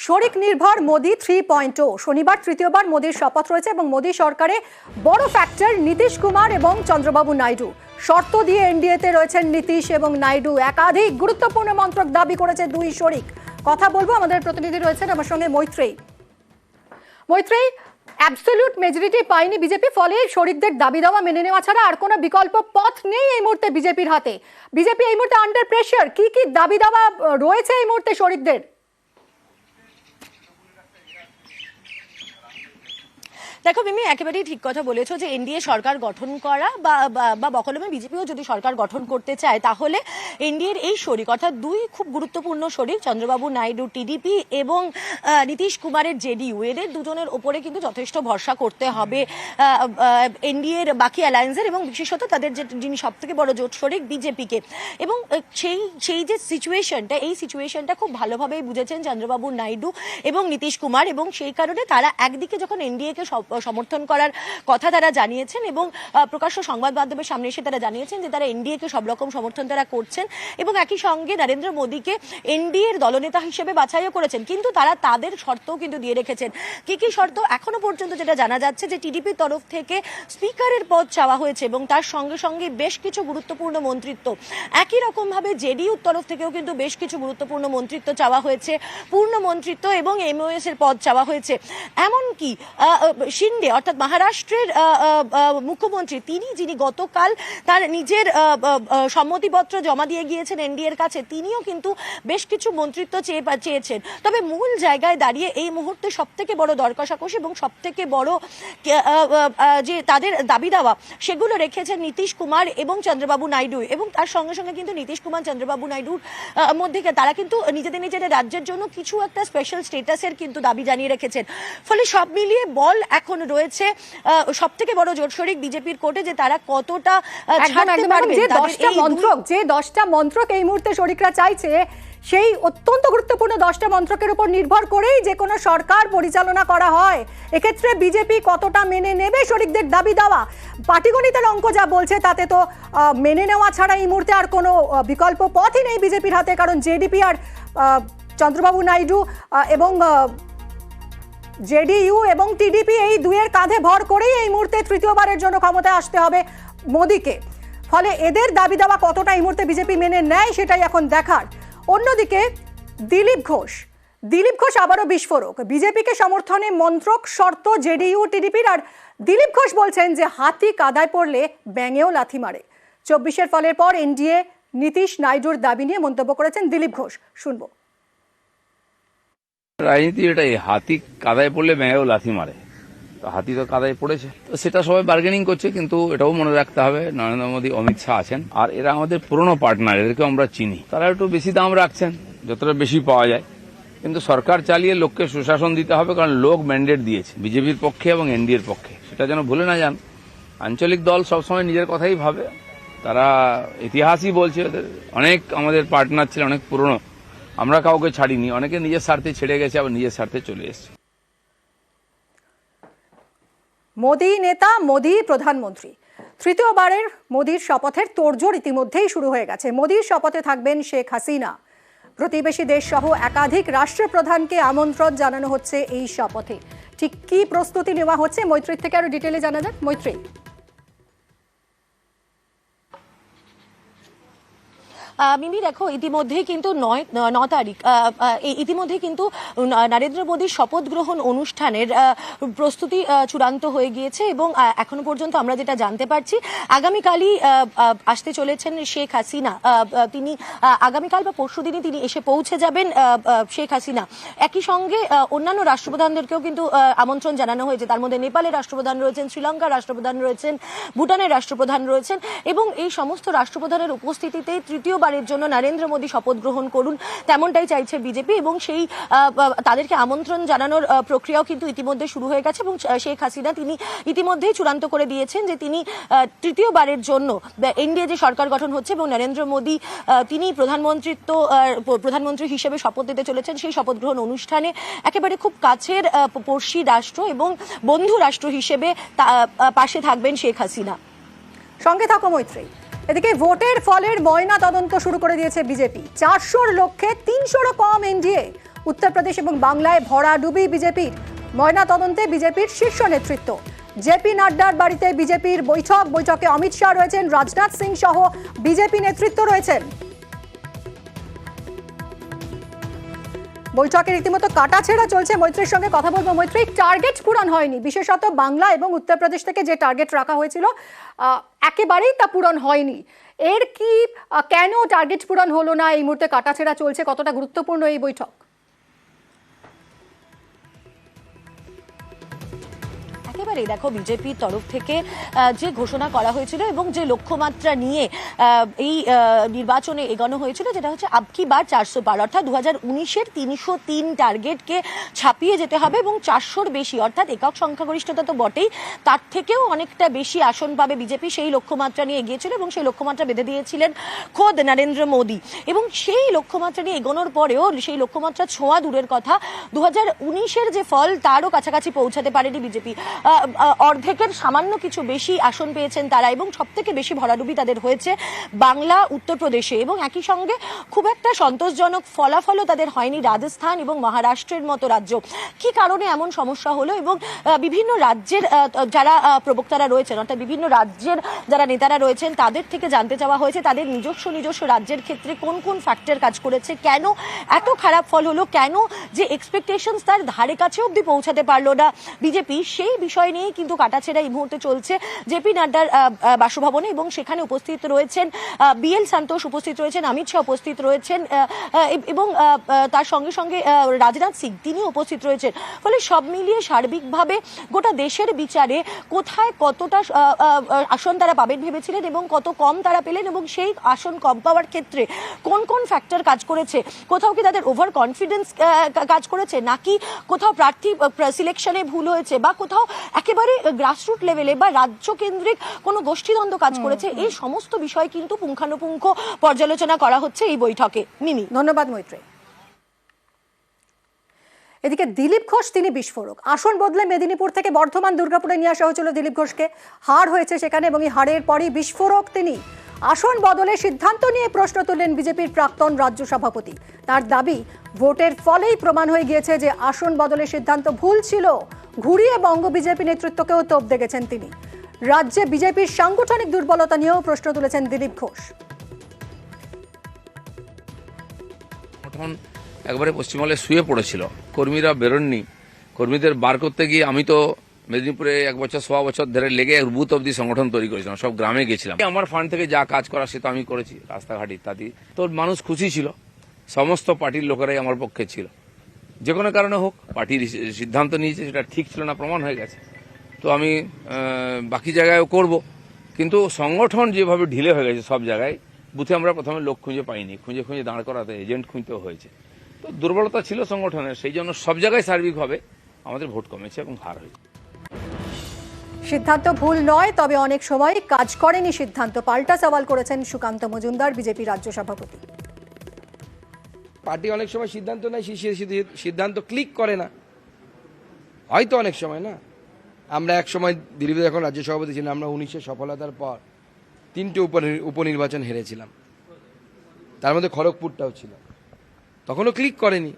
শরিক নির্ভর মোদি 3.0 শনিবার তৃতীয়বার মোদির শপথ রয়েছে এবং মোদি সরকারে বড় ফ্যাক্টর নীতিশ কুমার এবং চন্দ্রবাবু নাইডু। শর্ত দিয়ে এনডিএতে রয়েছেন নীতিশ এবং নাইডু। একাধিক গুরুত্বপূর্ণ মন্ত্রক দাবি করেছে দুই শরিক। কথা বলবো, আমাদের প্রতিনিধি রয়েছেন আমার সঙ্গে মৈত্রেয়ী। অ্যাবসলিউট মেজরিটি পায়নি বিজেপি, ফলে শরিকদের দাবি দাওয়া মেনে নেওয়া ছাড়া আর কোনো বিকল্প পথ নেই এই মুহূর্তে বিজেপির হাতে। বিজেপি এই মুহূর্তে আন্ডার প্রেশার। কি কি দাবি দাওয়া রয়েছে এই মুহূর্তে শরিকদের? দেখো মিমি, একেবারেই ঠিক কথা বলেছো যে এনডিএ সরকার গঠন করা বা বকলমে বিজেপিও যদি সরকার গঠন করতে চায় তাহলে এনডিএর এই শরিক অর্থাৎ দুই খুব গুরুত্বপূর্ণ শরিক চন্দ্রবাবু নাইডু টিডিপি এবং নীতিশ কুমারের জেডিইউ, এদের দুজনের ওপরে কিন্তু যথেষ্ট ভরসা করতে হবে এনডিএর বাকি অ্যালায়েন্সের এবং বিশেষত তাদের যিনি সব থেকে বড় জোট শরিক বিজেপিকে। এবং সেই যে সিচুয়েশনটা, এই সিচুয়েশনটা খুব ভালোভাবেই বুঝেছেন চন্দ্রবাবু নাইডু এবং নীতিশ কুমার, এবং সেই কারণে তারা একদিকে যখন এনডিএকে সমর্থন করার কথা তারা জানিয়েছেন এবং প্রকাশ্য সংবাদ মাধ্যমের সামনে এসে তারা জানিয়েছেন যে তারা এনডিএকে সব রকম সমর্থন তারা করছেন এবং একই সঙ্গে নরেন্দ্র মোদীকে এনডিএর দলনেতা হিসেবে বাছাইও করেছেন। কিন্তু তারা তাদের শর্তও কিন্তু দিয়ে রেখেছেন। কি কি শর্ত? এখনো পর্যন্ত যেটা জানা যাচ্ছে যে টিডিপির তরফ থেকে স্পিকারের পদ চাওয়া হয়েছে এবং তার সঙ্গে সঙ্গে বেশ কিছু গুরুত্বপূর্ণ মন্ত্রিত্ব। একই রকম ভাবে জেডিইউর তরফ থেকেও কিন্তু বেশ কিছু গুরুত্বপূর্ণ মন্ত্রিত্ব চাওয়া হয়েছে, পূর্ণ মন্ত্রিত্ব এবং এমওএস এর পদ চাওয়া হয়েছে। এমনকি শিন্ডে অর্থাৎ মহারাষ্ট্রের মুখ্যমন্ত্রী, যিনি গতকাল তার নিজের সম্মতিপত্র জমা দিয়ে গিয়েছেন এনডিএর কাছে, তিনিও কিন্তু বেশ কিছু মন্ত্রিত্ব চেয়েছেন। তবে মূল জায়গায় দাঁড়িয়ে এই মুহূর্তে সব থেকে বড় দরকষাকষি এবং সব থেকে বড় যে তাদের দাবি দাওয়া সেগুলো রেখেছেন নীতিশ কুমার এবং চন্দ্রবাবু নাইডু। এবং তার সঙ্গে সঙ্গে কিন্তু নীতিশ কুমার চন্দ্রবাবু নাইডুর মধ্যে তারা কিন্তু নিজেদের রাজ্যের জন্য কিছু একটা স্পেশাল স্টেটাসের কিন্তু দাবি জানিয়ে রেখেছেন। ফলে সব মিলিয়ে বল এখন রয়েছে সব থেকে বড় জোট শরিক বিজেপির কোর্টে যে তারা কতটা ছাড়তে পারবে। যে 10টা মন্ত্রক এই মুহূর্তে শরিকরা চাইছে, সেই অত্যন্ত গুরুত্বপূর্ণ 10টা মন্ত্রকের উপর নির্ভর করেই যে কোনো সরকার পরিচালনা করা হয়। এক্ষেত্রে বিজেপি কতটা মেনে নেবে শরিকদের দাবি দেওয়া? পাটিগণিতের অঙ্ক যা বলছে তাতে তো মেনে নেওয়া ছাড়া এই মুহূর্তে আর কোনো বিকল্প পথই নেই বিজেপির হাতে। কারণ জেডিপি আর চন্দ্রবাবু নাইডু এবং জেডিইউ এবং টিডিপি এই দুইয়ের কাঁধে ভর করেই এই মুহূর্তে তৃতীয়বারের জন্য ক্ষমতায় আসতে হবে মোদিকে। ফলে এদের দাবি দেওয়া কতটা এই মুহূর্তে বিজেপি মেনে নেয় সেটাই এখন দেখার। অন্যদিকে দিলীপ ঘোষ আবারও বিস্ফোরক। বিজেপিকে সমর্থনে মন্ত্রক শর্ত জেডিইউ টিডিপির, আর দিলীপ ঘোষ বলছেন যে হাতি কাদায় পড়লে ব্যাঙেও লাথি মারে। 24-এর ফলের পর এনডিএ নীতিশ নাইডুর দাবি নিয়ে মন্তব্য করেছেন দিলীপ ঘোষ। শুনবো। রাজনীতি এটাই, হাতি কাদায় পড়লে ব্যাঙেও লাথি মারে। তো হাতি তো কাদায় পড়েছে, তো সেটা সবাই বার্গেনিং করছে। কিন্তু এটাও মনে রাখতে হবে নরেন্দ্র মোদী, অমিত শাহ আছেন, আর এরা আমাদের পুরনো পার্টনার, এদেরকে আমরা চিনি। তারা একটু বেশি দাম রাখছেন, যতটা বেশি পাওয়া যায়। কিন্তু সরকার চালিয়ে লোককে সুশাসন দিতে হবে, কারণ লোক ম্যান্ডেট দিয়েছে বিজেপির পক্ষে এবং এনডিএর পক্ষে। সেটা যেন ভুলে না যান। আঞ্চলিক দল সবসময় নিজের কথাই ভাবে, তারা ইতিহাসই বলছে অনেক আমাদের পার্টনার ছিল, অনেক পুরনো। আমরা কাউকে ছাড়িনি, অনেকে নিজের স্বার্থে ছেড়ে গেছে, আবার নিজের স্বার্থে চলে এসেছে। মোদি নেতা, মোদি প্রধানমন্ত্রী। তৃতীয়বারের মোদির শপথের তোড়জোড় ইতিমধ্যেই শুরু হয়ে গেছে। মোদির শপথে থাকবেন শেখ হাসিনা। প্রতিবেশী দেশ সহ একাধিক রাষ্ট্রপ্রধানকে আমন্ত্রণ জানানো হচ্ছে এই শপথে। ঠিক কি প্রস্তুতি নেওয়া হচ্ছে মৈত্রীর থেকে আরো ডিটেলে জানা যাক। মৈত্রী, মিমি দেখো, ইতিমধ্যেই কিন্তু 9 তারিখ ইতিমধ্যেই কিন্তু নরেন্দ্র মোদীর শপথ গ্রহণ অনুষ্ঠানের প্রস্তুতি চূড়ান্ত হয়ে গিয়েছে এবং এখনো পর্যন্ত আমরা যেটা জানতে পারছি, আগামীকালই আসতে চলেছেন শেখ হাসিনা। তিনি আগামীকাল বা পরশুদিনই তিনি এসে পৌঁছে যাবেন শেখ হাসিনা। একই সঙ্গে অন্যান্য রাষ্ট্রপ্রধানদেরকেও কিন্তু আমন্ত্রণ জানানো হয়েছে। তার মধ্যে নেপালের রাষ্ট্রপ্রধান রয়েছেন, শ্রীলঙ্কার রাষ্ট্রপ্রধান রয়েছেন, ভুটানের রাষ্ট্রপ্রধান রয়েছেন এবং এই সমস্ত রাষ্ট্রপ্রধানের উপস্থিতিতে তৃতীয়বারের জন্য নরেন্দ্র মোদী শপথ গ্রহণ করুন, তেমনটাই চাইছে বিজেপি। এবং সেই তাদেরকে আমন্ত্রণ জানানোর প্রক্রিয়াও কিন্তু ইতিমধ্যে শুরু হয়ে গেছে এবং শেখ হাসিনা তিনি ইতিমধ্যেই চূড়ান্ত করে দিয়েছেন যে তিনি তৃতীয়বারের জন্য এনডিএ যে সরকার গঠন হচ্ছে এবং নরেন্দ্র মোদী তিনি প্রধানমন্ত্রী হিসেবে শপথ নিতে চলেছেন, সেই শপথ গ্রহণ অনুষ্ঠানে একেবারে খুব কাছের পড়শি রাষ্ট্র এবং বন্ধু রাষ্ট্র হিসেবে পাশে থাকবেন শেখ হাসিনা। সঙ্গে থাকো মৈত্রী। এদিকে ভোটের ফলের ময়না তদন্ত শুরু করে দিয়েছে বিজেপি। 400-র লক্ষ্যে 300-রও কম এনডিএ। উত্তরপ্রদেশ এবং বাংলায় ভরাডুবি বিজেপির। ময়না তদন্তে বিজেপির শীর্ষ নেতৃত্ব। জেপি নাড্ডার বাড়িতে বিজেপির বৈঠকে অমিত শাহ রয়েছেন, রাজনাথ সিং সহ বিজেপি নেতৃত্ব রয়েছেন। বৈঠকে রীতিমতো কাটাছেঁড়া চলছে। মৈত্রীর সঙ্গে কথা বলবো। মৈত্রী, টার্গেট পূরণ হয়নি, বিশেষত বাংলা এবং উত্তরপ্রদেশ থেকে যে টার্গেট রাখা হয়েছিল একেবারেই তা পূরণ হয়নি। এর কি কেন টার্গেট পূরণ হলো না, এই মুহূর্তে কাটাছেঁড়া চলছে, কতটা গুরুত্বপূর্ণ এই বৈঠক? একেবারে দেখো, বিজেপির তরফ থেকে যে ঘোষণা করা হয়েছিল এবং যে লক্ষ্যমাত্রা নিয়ে এই নির্বাচনে এগোনো হয়েছিল, যেটা হচ্ছে আবকি বার 400 পার, অর্থাৎ 2019-এর 303 টার্গেটকে ছাপিয়ে যেতে হবে এবং 400-র বেশি, অর্থাৎ একক সংখ্যাগরিষ্ঠতা তো বটেই, তার থেকেও অনেকটা বেশি আসন পাবে বিজেপি। সেই লক্ষ্যমাত্রা নিয়ে এগিয়েছিল এবং সেই লক্ষ্যমাত্রা বেঁধে দিয়েছিলেন খোদ নরেন্দ্র মোদী। এবং সেই লক্ষ্যমাত্রা নিয়ে এগোনোর পরেও সেই লক্ষ্যমাত্রা ছোঁয়া দূরের কথা, 2019-এর যে ফল তারও কাছাকাছি পৌঁছাতে পারেনি বিজেপি। অর্ধেকের সামান্য কিছু বেশি আসন পেয়েছেন তারা এবং সবথেকে বেশি ভরাডুবি তাদের হয়েছে বাংলা, উত্তরপ্রদেশে, এবং একই সঙ্গে খুব একটা সন্তোষজনক ফলাফলও তাদের হয়নি রাজস্থান এবং মহারাষ্ট্রের মতো রাজ্য। কি কারণে এমন সমস্যা হলো এবং বিভিন্ন রাজ্যের যারা প্রবক্তারা রয়েছেন, অর্থাৎ বিভিন্ন রাজ্যের যারা নেতারা রয়েছেন, তাদের থেকে জানতে চাওয়া হয়েছে তাদের নিজস্ব রাজ্যের ক্ষেত্রে কোন কোন ফ্যাক্টর কাজ করেছে, কেন এত খারাপ ফল হলো, কেন যে এক্সপেকটেশনস তার ধারে কাছে অব্দি পৌঁছাতে পারলো না বিজেপি। সেই বিষয় নিয়ে কিন্তু কাটাছেঁড়া এই মুহূর্তে চলছে জেপি নাড্ডার বাসভবনে, এবং সেখানে উপস্থিত রয়েছেন বিএল সন্তোষ, উপস্থিত রয়েছেন অমিত শাহ, উপস্থিত রয়েছেন এবং তার সঙ্গে সঙ্গে রাজনাথ সিং তিনি উপস্থিত রয়েছেন। ফলে সব মিলিয়ে সার্বিকভাবে গোটা দেশের বিচারে কোথায় কতটা আসন তারা পাবেন ভেবেছিলেন এবং কত কম তারা পেলেন, এবং সেই আসন কম পাওয়ার ক্ষেত্রে কোন কোন ফ্যাক্টর কাজ করেছে, কোথাও কি তাদের ওভার কনফিডেন্স কাজ করেছে, নাকি কোথাও প্রার্থী সিলেকশনে ভুল হয়েছে, বা কোথাও একেবারে গ্রাসরুট লেভেলে বা রাজ্য কেন্দ্রিক কোনো গোষ্ঠীদ্বন্দ্ব কাজ করেছে, এই সমস্ত বিষয় কিন্তু পুঙ্খানুপুঙ্খ পর্যালোচনা করা হচ্ছে এই বৈঠকে। মিমি, ধন্যবাদ মৈত্রী। এদিকে দিলীপ ঘোষ তিনি বিস্ফোরক। আসন বদলে মেদিনীপুর থেকে বর্ধমান দুর্গাপুরে নিয়ে আসা হয়েছিল দিলীপ ঘোষকে, হার হয়েছে সেখানে এবং এই হারের পরই বিস্ফোরক তিনি। আসন বদলের সিদ্ধান্ত নিয়ে প্রশ্ন তুললেন বিজেপির প্রাক্তন রাজ্য সভাপতি। তার দাবি, ভোটের ফলেই প্রমাণ হয়ে গিয়েছে যে আসন বদলের সিদ্ধান্ত ভুল ছিল। ঘুরিয়ে বঙ্গ বিজেপি নেতৃত্বকেও তোপ দেখেছেন তিনি। রাজ্যে বিজেপির সাংগঠনিক দুর্বলতা নিয়েও প্রশ্ন তুলেছেন দিলীপ ঘোষ। একবারে পশ্চিমবঙ্গে শুয়ে পড়েছিল, কর্মীরা বেরোননি। কর্মীদের বার করতে গিয়ে আমি তো মেদিনীপুরে 1 বছর 1.25 বছর ধরে লেগে বুথ অব্দি সংগঠন তৈরি করেছিলাম, সব গ্রামে গেছিলাম। আমার ফান্ড থেকে যা কাজ করা সে তো আমি করেছি, রাস্তাঘাট ইত্যাদি। তো মানুষ খুশি ছিল, সমস্ত পার্টির লোকেরাই আমার পক্ষে ছিল। যে কোনো কারণে হোক, পার্টির সিদ্ধান্ত নিয়েছে সেটা ঠিক ছিল না, প্রমাণ হয়ে গেছে। তো আমি বাকি জায়গায়ও করব, কিন্তু সংগঠন যেভাবে ঢিলে হয়ে গেছে সব জায়গায়, বুথে আমরা প্রথমে লোক খুঁজে পাইনি, খুঁজে দাঁড় করাতে এজেন্ট খুঁজতেও হয়েছে। তো দুর্বলতা ছিল সংগঠনের, সেই জন্য সব জায়গায় সার্বিকভাবে আমাদের ভোট কমেছে এবং হার হয়েছে। সিদ্ধান্ত ভুল নয়, তবে অনেক সময় কাজ করেনি সিদ্ধান্ত, পাল্টা সওয়াল করেছেন সুকান্ত মজুমদার, বিজেপি রাজ্য সভাপতি। পার্টি অনেক সময় সিদ্ধান্ত নেয়, সিদ্ধান্ত ক্লিক করে না, হয়তো অনেক সময় না। আমরা এক সময় দিলীপ যখন রাজ্য সভাপতি ছিলাম, আমরা 19-এর সফলতার পর 3টে উপনির্বাচন হেরেছিলাম, তার মধ্যে খড়গপুরটাও ছিল, তখনও ক্লিক করেনি।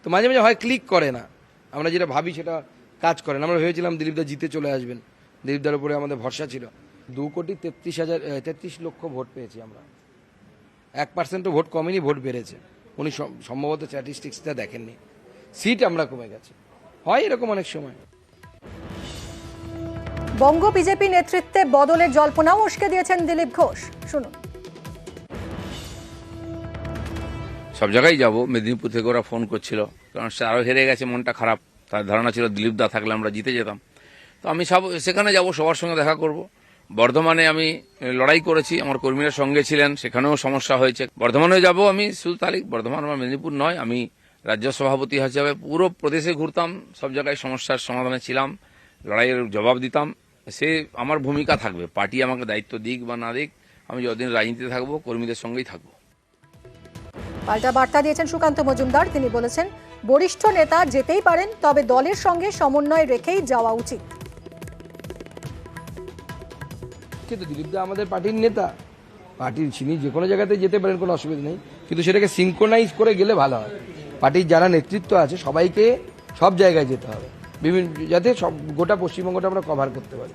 তো মাঝে মাঝে হয় ক্লিক করে না, আমরা যেটা ভাবি সেটা কাজ করে না। আমরা ভেবেছিলাম দিলীপদা জিতে চলে আসবেন, দিলীপদার উপরে আমাদের ভরসা ছিল। 2,33,000 লক্ষ ভোট পেয়েছি আমরা, 1%ও ভোট কমেনি, ভোট বেড়েছে। উনি সম্ভবত স্ট্যাটিস্টিক্সটা দেখেননি, সিট আমরা কমে গেছে, হয় এরকম অনেক সময়। বঙ্গ বিজেপি নেতৃত্বে বদলের জল্পনাও উস্কে দিয়েছেন দিলীপ ঘোষ, শুনুন। সব জায়গায় যাব, মেদিনীপুর থেকে ওরা ফোন করছিল, কারণ সে আরও হেরে গেছে, মনটা খারাপ। তার ধারণা ছিল দিলীপ দা থাকলে আমরা জিতে যেতাম। তো আমি সেখানে যাব, সবার সঙ্গে দেখা করব। বর্ধমানে আমি লড়াই করেছি, আমার কর্মীরা সঙ্গে ছিলেন, সেখানেও সমস্যা হয়েছে। বর্ধমানে যাব আমি, শুধু তারিখ বর্ধমান, আমার মেদিনীপুর নয়। আমি রাজ্য সভাপতি হিসাবে পুরো প্রদেশে ঘুরতাম, সব জায়গায় সমস্যার সমাধানে ছিলাম, লড়াইয়ের জবাব দিতাম। সে আমার ভূমিকা থাকবে, পার্টি আমাকে দায়িত্ব দিক বা না দিক, আমি যতদিন রাজনীতিতে থাকবো কর্মীদের সঙ্গেই থাকবো। পাল্টা বার্তা দিয়েছেন সুকান্ত মজুমদার। তিনি বলেছেন, বরিষ্ঠ নেতা যেতেই পারেন, তবে দলের সঙ্গে সমন্বয় রেখেই যাওয়া উচিত। কিন্তু দিলীপদা আমাদের পার্টির নেতা, পার্টির তিনি যে কোনো জায়গাতে যেতে পারেন, কোনো অসুবিধা নেই, কিন্তু সেটাকে সিঙ্ক্রোনাইজ করে গেলে ভালো হয়। পার্টির যারা নেতৃত্ব আছে সবাইকে সব জায়গায় যেতে হবে, বিভিন্ন যাতে সব গোটা পশ্চিমবঙ্গটা আমরা কভার করতে পারি।